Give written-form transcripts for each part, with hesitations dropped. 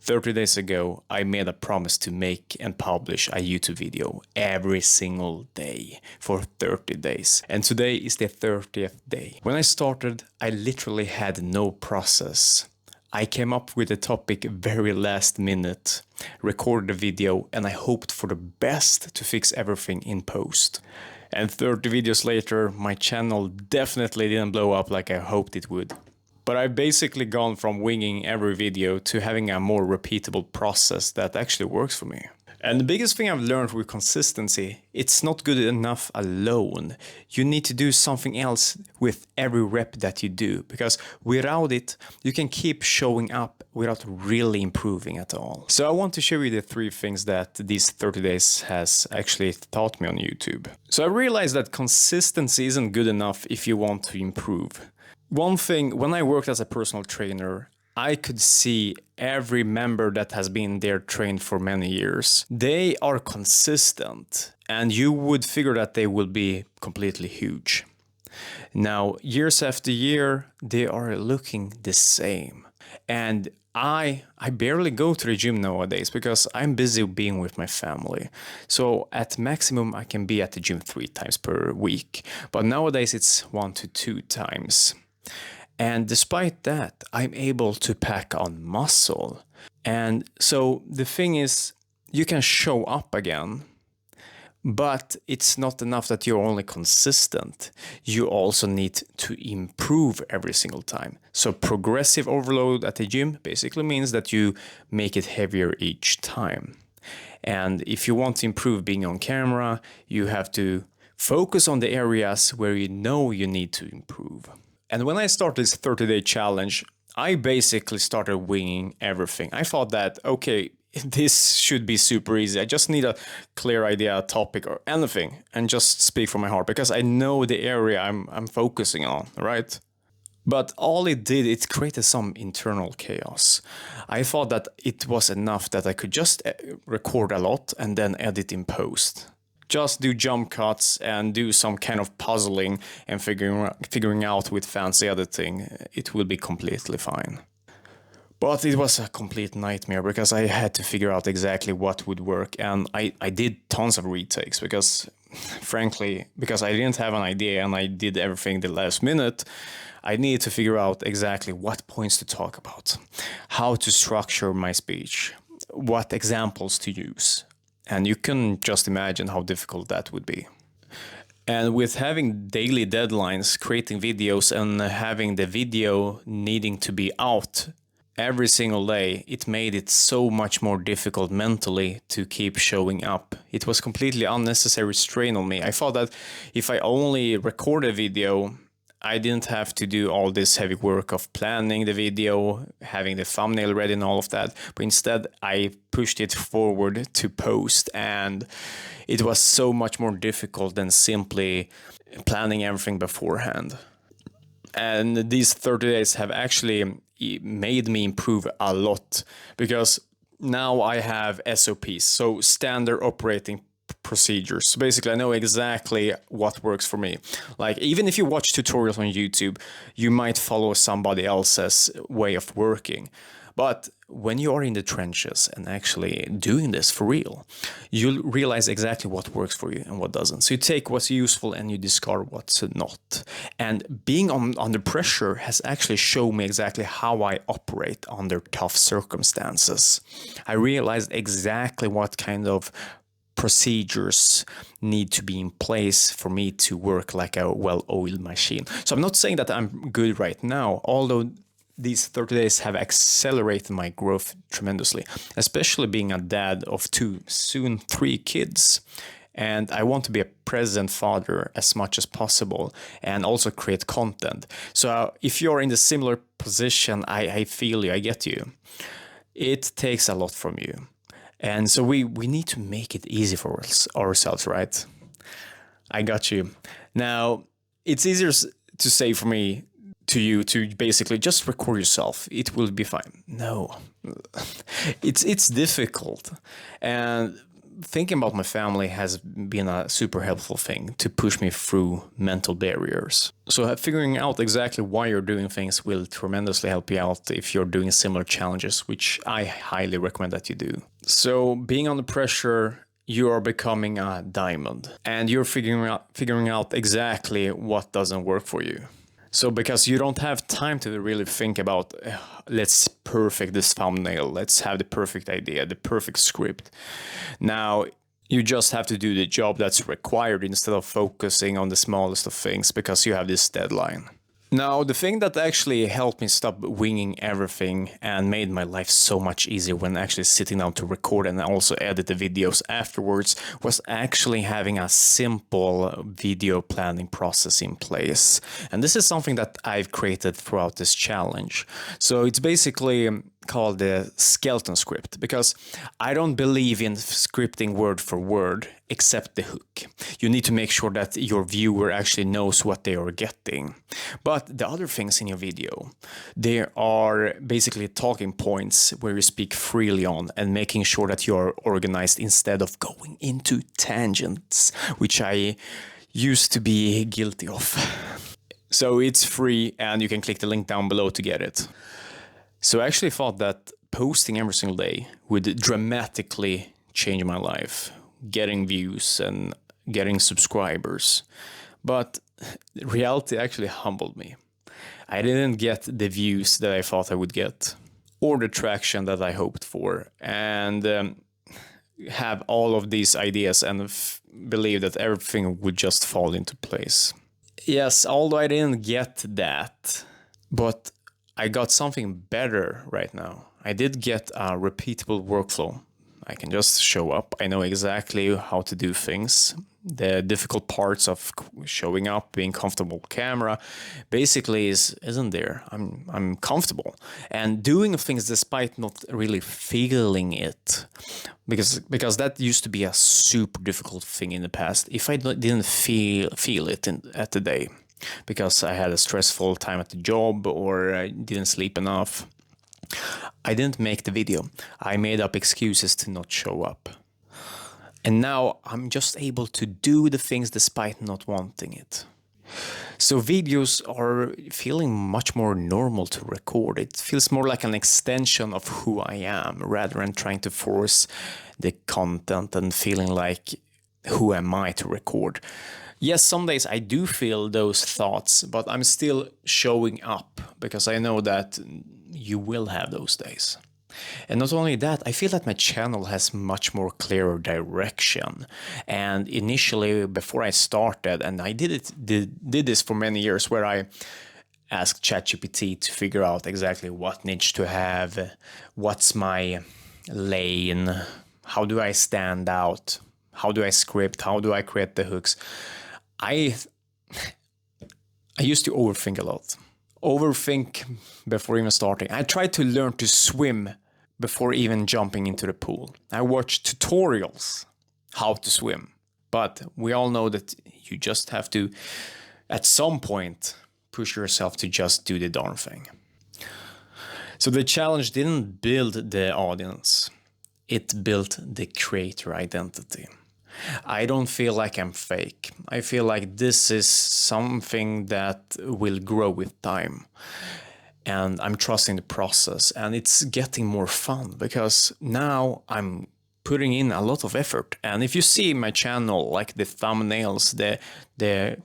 30 days ago, I made a promise to make and publish a YouTube video every single day for 30 days. And today is the 30th day. When I started, I literally had no process. I came up with the topic very last minute, recorded a video, and I hoped for the best to fix everything in post. And 30 videos later, my channel definitely didn't blow up like I hoped it would. But I've basically gone from winging every video to having a more repeatable process that actually works for me. And the biggest thing I've learned with consistency, it's not good enough alone. You need to do something else with every rep that you do, because without it, you can keep showing up without really improving at all. So I want to show you the 3 things that these 30 days has actually taught me on YouTube. So I realized that consistency isn't good enough if you want to improve. One thing, when I worked as a personal trainer, I could see every member that has been there trained for many years. They are consistent, and you would figure that they will be completely huge. Now, years after year, they are looking the same. And I barely go to the gym nowadays because I'm busy being with my family. So at maximum, I can be at the gym 3 times per week. But nowadays, it's 1 to 2 times. And despite that, I'm able to pack on muscle. And so the thing is, you can show up again, but it's not enough that you're only consistent. You also need to improve every single time. So progressive overload at the gym basically means that you make it heavier each time. And if you want to improve being on camera, you have to focus on the areas where you know you need to improve. And when I started this 30-day challenge, I basically started winging everything. I thought that, okay, this should be super easy. I just need a clear idea, a topic or anything, and just speak from my heart because I know the area I'm focusing on, right? But all it did, it created some internal chaos. I thought that it was enough that I could just record a lot and then edit in post. Just do jump cuts and do some kind of puzzling and figuring out with fancy editing. It will be completely fine. But it was a complete nightmare because I had to figure out exactly what would work. And I did tons of retakes because, frankly, because I didn't have an idea and I did everything the last minute, I needed to figure out exactly what points to talk about, how to structure my speech, what examples to use. And you can just imagine how difficult that would be. And with having daily deadlines, creating videos and having the video needing to be out every single day, it made it so much more difficult mentally to keep showing up. It was completely unnecessary strain on me. I thought that if I only record a video, I didn't have to do all this heavy work of planning the video, having the thumbnail ready and all of that. But instead, I pushed it forward to post, and it was so much more difficult than simply planning everything beforehand. And these 30 days have actually made me improve a lot because now I have SOPs, so standard operating procedures. So basically, I know exactly what works for me. Like, even if you watch tutorials on YouTube, you might follow somebody else's way of working. But when you are in the trenches and actually doing this for real, you'll realize exactly what works for you and what doesn't. So you take what's useful and you discard what's not. And being under pressure has actually shown me exactly how I operate under tough circumstances. I realized exactly what kind of procedures need to be in place for me to work like a well-oiled machine. So I'm not saying that I'm good right now, although these 30 days have accelerated my growth tremendously, especially being a dad of 2, soon 3 kids. And I want to be a present father as much as possible and also create content. So if you're in the similar position, I feel you, I get you. It takes a lot from you. And so we need to make it easy for ourselves, right? I got you. Now, it's easier to say for me to you to basically just record yourself. It will be fine. No, it's difficult. thinking about my family has been a super helpful thing to push me through mental barriers. So figuring out exactly why you're doing things will tremendously help you out if you're doing similar challenges, which I highly recommend that you do. So being under pressure, you are becoming a diamond, and you're figuring out exactly what doesn't work for you. So because you don't have time to really think about, let's perfect this thumbnail, let's have the perfect idea, the perfect script. Now, you just have to do the job that's required instead of focusing on the smallest of things because you have this deadline. Now, the thing that actually helped me stop winging everything and made my life so much easier when actually sitting down to record and also edit the videos afterwards was actually having a simple video planning process in place. And this is something that I've created throughout this challenge. So it's basically called the skeleton script, because I don't believe in scripting word for word except the hook. You need to make sure that your viewer actually knows what they are getting. But the other things in your video, there are basically talking points where you speak freely on and making sure that you're organized instead of going into tangents, which I used to be guilty of. So it's free and you can click the link down below to get it. So I actually thought that posting every single day would dramatically change my life, getting views and getting subscribers. But reality actually humbled me. I didn't get the views that I thought I would get, or the traction that I hoped for, and have all of these ideas and believe that everything would just fall into place. Yes, although I didn't get that, but I got something better right now. I did get a repeatable workflow. I can just show up. I know exactly how to do things. The difficult parts of showing up, being comfortable with camera, basically isn't there. I'm comfortable and doing things despite not really feeling it, because that used to be a super difficult thing in the past. If I didn't feel it at the day, because I had a stressful time at the job or I didn't sleep enough, I didn't make the video. I made up excuses to not show up. And now I'm just able to do the things despite not wanting it. So videos are feeling much more normal to record. It feels more like an extension of who I am rather than trying to force the content and feeling like, who am I to record? Yes, some days I do feel those thoughts, but I'm still showing up because I know that you will have those days. And not only that, I feel that my channel has much more clearer direction. And initially, before I started, and I did this for many years, where I asked ChatGPT to figure out exactly what niche to have, what's my lane, how do I stand out, how do I script, how do I create the hooks. I used to overthink a lot. Overthink before even starting. I tried to learn to swim before even jumping into the pool. I watched tutorials how to swim. But we all know that you just have to, at some point, push yourself to just do the darn thing. So the challenge didn't build the audience. It built the creator identity. I don't feel like I'm fake. I feel like this is something that will grow with time. And I'm trusting the process, and it's getting more fun because now I'm putting in a lot of effort. And if you see my channel, like the thumbnails, the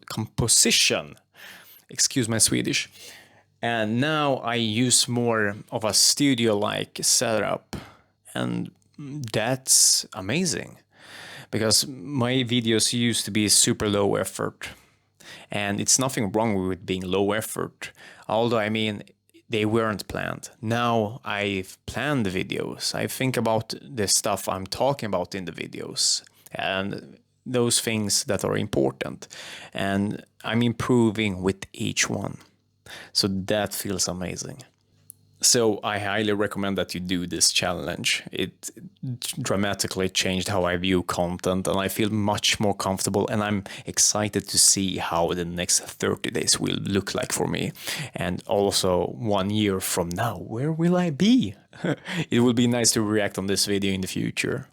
composition, excuse my Swedish, and now I use more of a studio-like setup, and that's amazing because my videos used to be super low effort. And it's nothing wrong with being low effort, although I mean, they weren't planned. Now I've planned the videos. I think about the stuff I'm talking about in the videos and those things that are important. And I'm improving with each one. So that feels amazing. So I highly recommend that you do this challenge. It dramatically changed how I view content, and I feel much more comfortable, and I'm excited to see how the next 30 days will look like for me. And also 1 year from now, where will I be? It will be nice to react on this video in the future.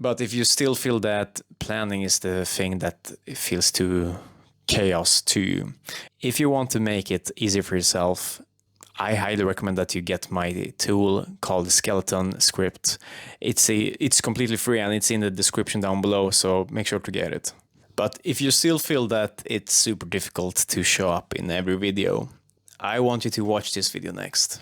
But if you still feel that planning is the thing that feels too chaos to you, if you want to make it easier for yourself, I highly recommend that you get my tool called Skeleton Script. It's completely free and it's in the description down below, so make sure to get it. But if you still feel that it's super difficult to show up in every video, I want you to watch this video next.